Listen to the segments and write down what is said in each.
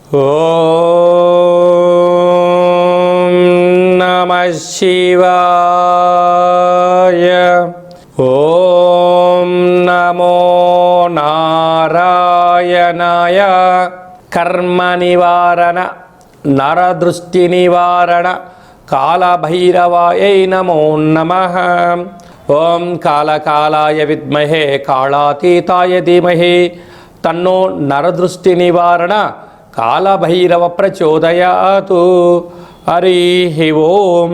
ఓం నమః శివాయ. ఓం నమో నారాయణాయ. కర్మ నివారణ నరదృష్టి నివారణ కాళభైరవాయై నమో నమః. ఓం కాళకాలాయ విద్మహే కాళాతీతాయ ధీమహి తన్నో నరదృష్టి నివారణ కాళభైరవ ప్రచోదయాతు. హరి ఓం.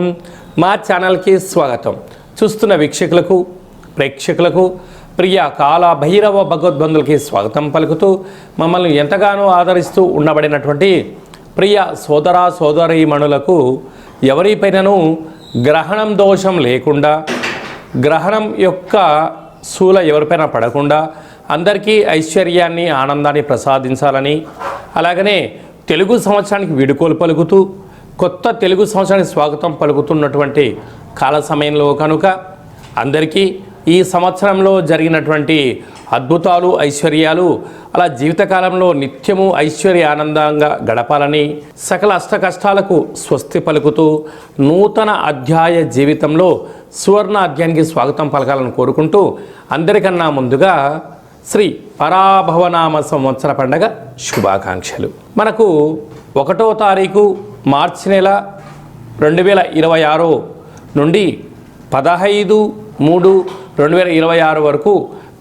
మా ఛానల్కి స్వాగతం. చూస్తున్న వీక్షకులకు ప్రేక్షకులకు ప్రియ కాళభైరవ భగవద్బంధులకి స్వాగతం పలుకుతూ మమ్మల్ని ఎంతగానో ఆదరిస్తూ ఉండబడినటువంటి ప్రియ సోదర సోదరీమణులకు ఎవరిపైనను గ్రహణం దోషం లేకుండా, గ్రహణం యొక్క శూల ఎవరిపైన పడకుండా అందరికీ ఐశ్వర్యాన్ని ఆనందాన్ని ప్రసాదించాలని, అలాగనే తెలుగు సంవత్సరానికి వీడుకోలు పలుకుతూ కొత్త తెలుగు సంవత్సరానికి స్వాగతం పలుకుతున్నటువంటి కాల సమయంలో కనుక అందరికీ ఈ సంవత్సరంలో జరిగినటువంటి అద్భుతాలు ఐశ్వర్యాలు అలా జీవితకాలంలో నిత్యము ఐశ్వర్య ఆనందంగా గడపాలని, సకల అష్ట కష్టాలకు స్వస్తి పలుకుతూ నూతన అధ్యాయ జీవితంలో సువర్ణ అధ్యాయానికి స్వాగతం పలకాలని కోరుకుంటూ అందరికన్నా ముందుగా శ్రీ పరాభవనామ సంవత్సర పండగ శుభాకాంక్షలు. మనకు 1వ తారీఖు మార్చి నెల 2026 నుండి 15/3/2026 వరకు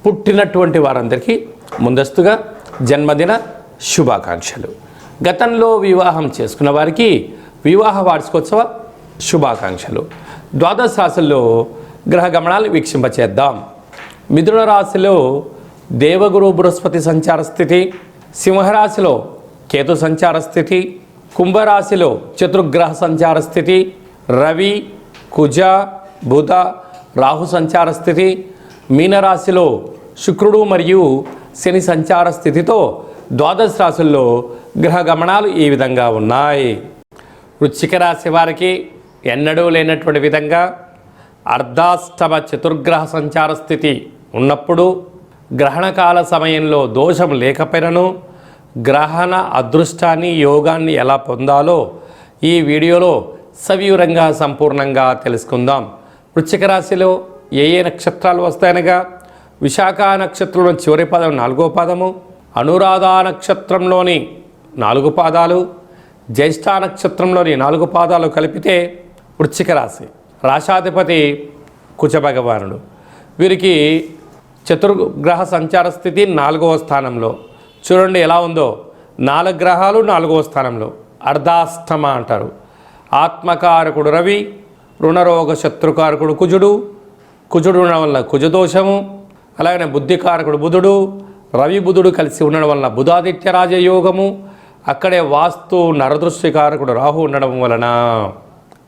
పుట్టినటువంటి వారందరికీ ముందస్తుగా జన్మదిన శుభాకాంక్షలు. గతంలో వివాహం చేసుకున్న వారికి వివాహ వార్షికోత్సవ శుభాకాంక్షలు. ద్వాదశ రాశుల్లో గ్రహ గమనాలు వీక్షింపచేద్దాం. మిథున రాశిలో దేవగురు బృహస్పతి సంచార స్థితి, సింహరాశిలో కేతు సంచార స్థితి, కుంభరాశిలో చతుర్గ్రహ సంచార స్థితి, రవి కుజ బుధ రాహు సంచార స్థితి, మీనరాశిలో శుక్రుడు మరియు శని సంచార స్థితితో ద్వాదశ రాశుల్లో గ్రహ గమనాలు ఈ విధంగా ఉన్నాయి. వృశ్చిక రాశి వారికి ఎన్నడూ లేనటువంటి విధంగా అర్ధాష్టమ చతుర్గ్రహ సంచార స్థితి ఉన్నప్పుడు గ్రహణకాల సమయంలో దోషం లేకపోయినను గ్రహణ అదృష్టాన్ని యోగాన్ని ఎలా పొందాలో ఈ వీడియోలో సవివరంగా సంపూర్ణంగా తెలుసుకుందాం. వృశ్చిక రాశిలో ఏ నక్షత్రాలు వస్తాయనగా విశాఖ నక్షత్రంలోని చివరి పాదం 4వ పాదము, అనురాధ నక్షత్రంలోని 4 పాదాలు, జ్యేష్ఠ నక్షత్రంలోని 4 పాదాలు కలిపితే వృశ్చిక రాశి. రాశాధిపతి కుజ భగవానుడు. వీరికి చతుర్గ్రహ సంచార స్థితి 4వ స్థానంలో. చూడండి ఎలా ఉందో, 4 గ్రహాలు 4వ స్థానంలో. అర్ధాష్టమ అంటారు. ఆత్మకారకుడు రవి, రుణరోగ శత్రుకారకుడు కుజుడు, కుజుడు ఉండడం వల్ల కుజదోషము, అలాగనే బుద్ధికారకుడు బుధుడు, రవి బుధుడు కలిసి ఉండడం వలన బుధాదిత్య రాజయోగము, అక్కడే వాస్తు నరదృష్టికారకుడు రాహు ఉండడం వలన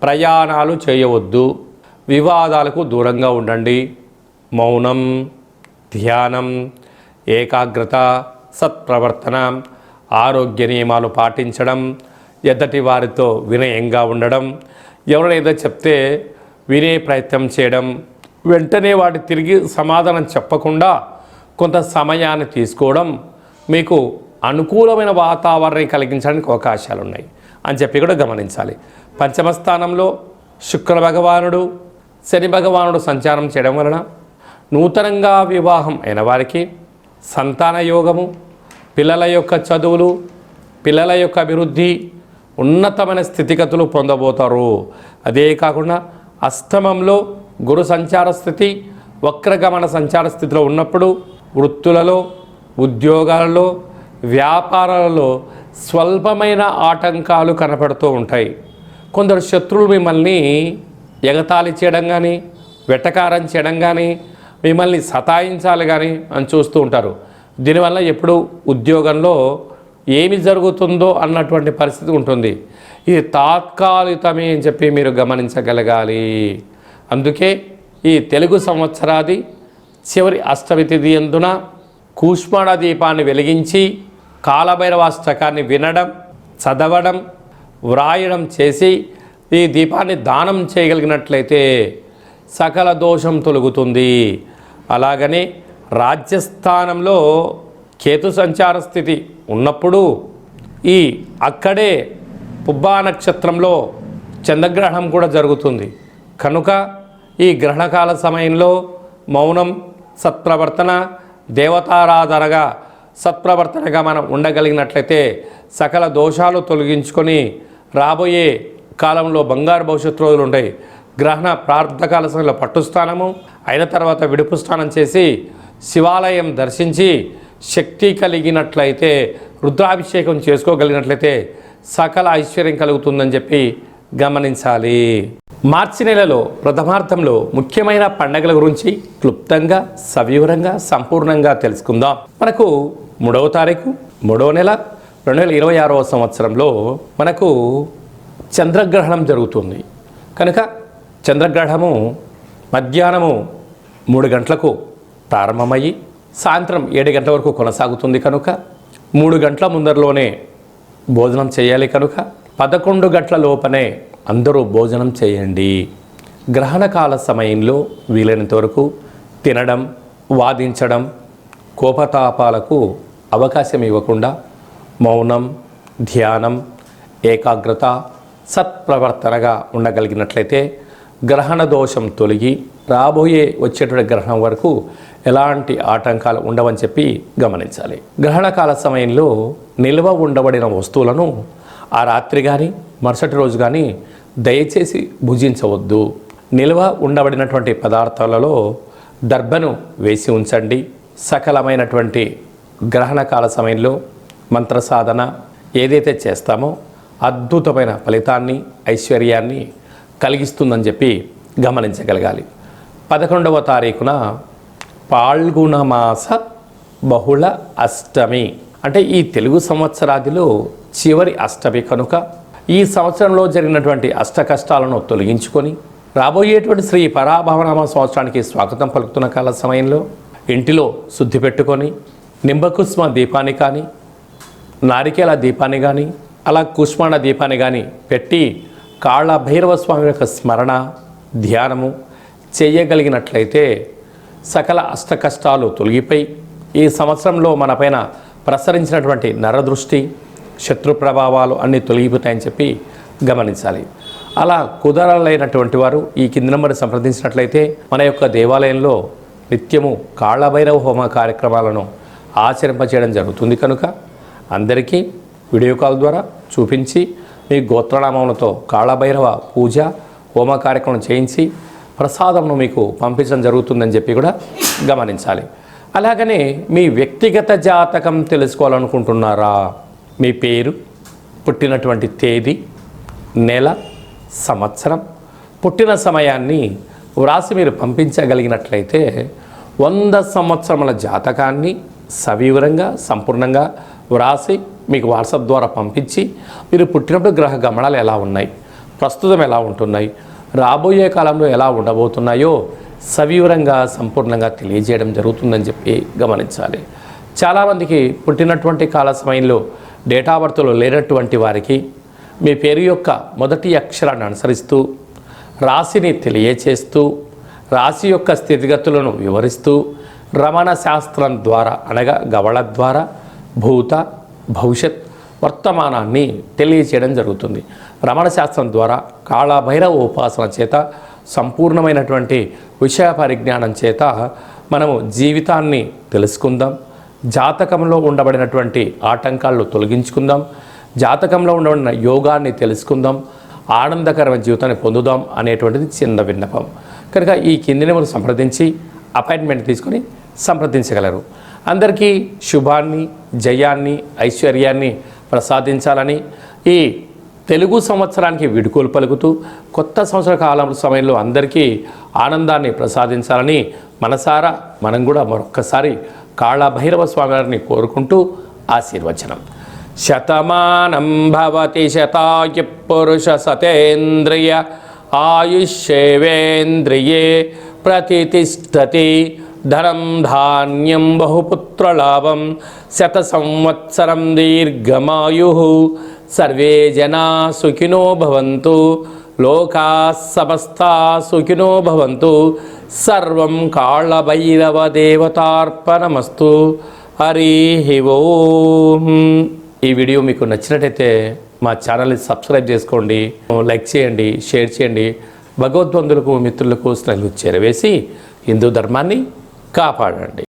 ప్రయాణాలు చేయవద్దు, వివాదాలకు దూరంగా ఉండండి, మౌనం, ధ్యానం, ఏకాగ్రత, సత్ప్రవర్తన, ఆరోగ్య నియమాలు పాటించడం, ఎద్దటి వారితో వినయంగా ఉండడం, ఎవరైనా ఏదో చెప్తే వినే ప్రయత్నం చేయడం, వెంటనే వాటి తిరిగి సమాధానం చెప్పకుండా కొంత సమయాన్ని తీసుకోవడం మీకు అనుకూలమైన వాతావరణం కలిగించడానికి అవకాశాలు ఉన్నాయి అని చెప్పి కూడా గమనించాలి. పంచమ స్థానంలో శుక్ర భగవానుడు, శని భగవానుడు సంచారం చేయడం వలన నూతనంగా వివాహం అయిన వారికి సంతాన యోగము, పిల్లల యొక్క చదువులు, పిల్లల యొక్క అభివృద్ధి, ఉన్నతమైన స్థితిగతులు పొందబోతారు. అదే కాకుండా అష్టమంలో గురు సంచార స్థితి, వక్రగమన సంచార స్థితిలో ఉన్నప్పుడు వృత్తులలో, ఉద్యోగాలలో, వ్యాపారాలలో స్వల్పమైన ఆటంకాలు కనపడుతూ ఉంటాయి. కొందరు శత్రువులు మిమ్మల్ని ఎగతాళి చేయడం కానీ, వెటకారం చేయడం కానీ, మిమ్మల్ని సతాయించాలి కానీ అని చూస్తూ ఉంటారు. దీనివల్ల ఎప్పుడు ఉద్యోగంలో ఏమి జరుగుతుందో అన్నటువంటి పరిస్థితి ఉంటుంది. ఇది తాత్కాలికమే అని చెప్పి మీరు గమనించగలగాలి. అందుకే ఈ తెలుగు సంవత్సరాది చివరి అష్టమి తిథి యందున కూష్మాండ దీపాన్ని వెలిగించి కాలభైరవాష్టకాన్ని వినడం, చదవడం, వ్రాయడం చేసి ఈ దీపాన్ని దానం చేయగలిగినట్లయితే సకల దోషం తొలగుతుంది. అలాగనే రాజ్యస్థానంలో కేతు సంచార స్థితి ఉన్నప్పుడు అక్కడే పుబ్బా నక్షత్రంలో చంద్రగ్రహణం కూడా జరుగుతుంది. కనుక ఈ గ్రహణకాల సమయంలో మౌనం, సత్ప్రవర్తన, దేవతారాధనగా సత్ప్రవర్తనగా మనం ఉండగలిగినట్లయితే సకల దోషాలు తొలగించుకొని రాబోయే కాలంలో బంగారు భవిష్యత్తు రోజులు ఉంటాయి. గ్రహణ ప్రార్థకాల సమయంలో పట్టుస్థానము అయిన తర్వాత విడుపు స్నానం చేసి శివాలయం దర్శించి శక్తి కలిగినట్లయితే రుద్రాభిషేకం చేసుకోగలిగినట్లయితే సకల ఐశ్వర్యం కలుగుతుందని చెప్పి గమనించాలి. మార్చి నెలలో ప్రథమార్థంలో ముఖ్యమైన పండగల గురించి క్లుప్తంగా సవివరంగా సంపూర్ణంగా తెలుసుకుందాం. మనకు 3వ తారీఖు 3వ నెల 2026వ సంవత్సరంలో మనకు చంద్రగ్రహణం జరుగుతుంది. కనుక చంద్రగ్రహణము మధ్యాహ్నము 3 గంటలకు ప్రారంభమయ్యి సాయంత్రం 7 గంటల వరకు కొనసాగుతుంది. కనుక 3 గంటల ముందరలోనే భోజనం చేయాలి. కనుక 11 గంటల లోపనే అందరూ భోజనం చేయండి. గ్రహణకాల సమయంలో వీలైనంత వరకు తినడం, వాదించడం, కోపతాపాలకు అవకాశం ఇవ్వకుండా మౌనం, ధ్యానం, ఏకాగ్రత, సత్ప్రవర్తనగా ఉండగలిగినట్లయితే గ్రహణ దోషం తొలగి రాబోయే వచ్చేటువంటి గ్రహణం వరకు ఎలాంటి ఆటంకాలు ఉండవని చెప్పి గమనించాలి. గ్రహణకాల సమయంలో నిల్వ ఉండబడిన వస్తువులను ఆ రాత్రి కానీ మరుసటి రోజు కానీ దయచేసి భుజించవద్దు. నిల్వ ఉండబడినటువంటి పదార్థాలలో దర్భను వేసి ఉంచండి. సకలమైనటువంటి గ్రహణకాల సమయంలో మంత్ర సాధన ఏదైతే చేస్తామో అద్భుతమైన ఫలితాన్ని, ఐశ్వర్యాన్ని కలిగిస్తుందని చెప్పి గమనించగలగాలి. 11వ తారీఖున పాల్గొన మాస బహుళ అష్టమి అంటే ఈ తెలుగు సంవత్సరాదిలో చివరి అష్టమి. కనుక ఈ సంవత్సరంలో జరిగినటువంటి అష్ట కష్టాలను తొలగించుకొని రాబోయేటువంటి శ్రీ పరాభవనామ సంవత్సరానికి స్వాగతం పలుకుతున్న కాల సమయంలో ఇంటిలో శుద్ధి పెట్టుకొని నింబకుస్మ దీపాన్ని కానీ, నారికేల దీపాన్ని కానీ, అలా కుష్మాండ దీపాన్ని కానీ పెట్టి కాళ్ళ భైరవ స్వామి యొక్క స్మరణ, ధ్యానము చేయగలిగినట్లయితే సకల అష్ట కష్టాలు తొలగిపోయి ఈ సంవత్సరంలో మనపైన ప్రసరించినటువంటి నరదృష్టి, శత్రు ప్రభావాలు అన్నీ తొలగిపోతాయని చెప్పి గమనించాలి. అలా కుదరలేనటువంటి వారు ఈ కింది నెంబర్ సంప్రదించినట్లయితే మన యొక్క దేవాలయంలో నిత్యము కాళ్ళభైరవ హోమ కార్యక్రమాలను ఆచరింపచేయడం జరుగుతుంది. కనుక అందరికీ వీడియో కాల్ ద్వారా చూపించి మీ గోత్రనామములతో కాళ్ళభైరవ పూజ హోమ కార్యక్రమం చేయించి ప్రసాదంను మీకు పంపించడం జరుగుతుందని చెప్పి కూడా గమనించాలి. అలాగనే మీ వ్యక్తిగత జాతకం తెలుసుకోవాలనుకుంటున్నారా? మీ పేరు, పుట్టినటువంటి తేదీ, నెల, సంవత్సరం, పుట్టిన సమయాన్ని వ్రాసి మీరు పంపించగలిగినట్లయితే 100 సంవత్సరముల జాతకాన్ని సవివరంగా సంపూర్ణంగా వ్రాసి మీకు వాట్సాప్ ద్వారా పంపించి మీరు పుట్టినప్పుడు గ్రహ గమనాలు ఎలా ఉన్నాయి, ప్రస్తుతం ఎలా ఉంటున్నాయి, రాబోయే కాలంలో ఎలా ఉండబోతున్నాయో సవివరంగా సంపూర్ణంగా తెలియజేయడం జరుగుతుందని చెప్పి గమనించాలి. చాలామందికి పుట్టినటువంటి కాల సమయంలో డేట్ ఆఫ్ బర్త్లో లేనటువంటి వారికి మీ పేరు యొక్క మొదటి అక్షరాన్ని అనుసరిస్తూ రాశిని తెలియచేస్తూ రాశి యొక్క స్థితిగతులను వివరిస్తూ రమణ శాస్త్రం ద్వారా అనగా గవళ ద్వారా భూత భవిష్యత్ వర్తమానాన్ని తెలియచేయడం జరుగుతుంది. రమణ శాస్త్రం ద్వారా కాళభైరవ ఉపాసన చేత సంపూర్ణమైనటువంటి విషయ పరిజ్ఞానం చేత మనము జీవితాన్ని తెలుసుకుందాం. జాతకంలో ఉండబడినటువంటి ఆటంకాలను తొలగించుకుందాం. జాతకంలో ఉండబడిన యోగాన్ని తెలుసుకుందాం. ఆనందకరమైన జీవితాన్ని పొందుదాం అనేటువంటిది చిన్న విన్నపం. కనుక ఈ కింది నెంబర్ సంప్రదించి అపాయింట్మెంట్ తీసుకొని సంప్రదించగలరు. అందరికీ శుభాన్ని, జయాన్ని, ఐశ్వర్యాన్ని ప్రసాదించాలని ఈ తెలుగు సంవత్సరానికి వీడ్కోలు పలుకుతూ కొత్త సంవత్సర కాలం సమయంలో అందరికీ ఆనందాన్ని ప్రసాదించాలని మనసారా మనం కూడా మరొక్కసారి కాళభైరవ స్వామి వారిని కోరుకుంటూ ఆశీర్వచనం. శతమానం భవతి శతాయు పురుష సతేంద్రియ ఆయుష్యేవేంద్రియే ప్రతిష్టతి ధనం ధాన్యం బహుపుత్రలాభం శత సంవత్సరం దీర్ఘమాయు సర్వే జనా సుఖినో భవంతు లోకా సమస్తా సుఖినో భవంతు సర్వం కాళభైరవ దేవతార్పణమస్తు. హరి ఓం. ఈ వీడియో మీకు నచ్చినట్టయితే మా ఛానల్ని సబ్స్క్రైబ్ చేసుకోండి, లైక్ చేయండి, షేర్ చేయండి. భగవద్బంధులకు మిత్రులకు స్నేహితులకు చేరవేసి హిందూ ధర్మాన్ని కాపాడండి.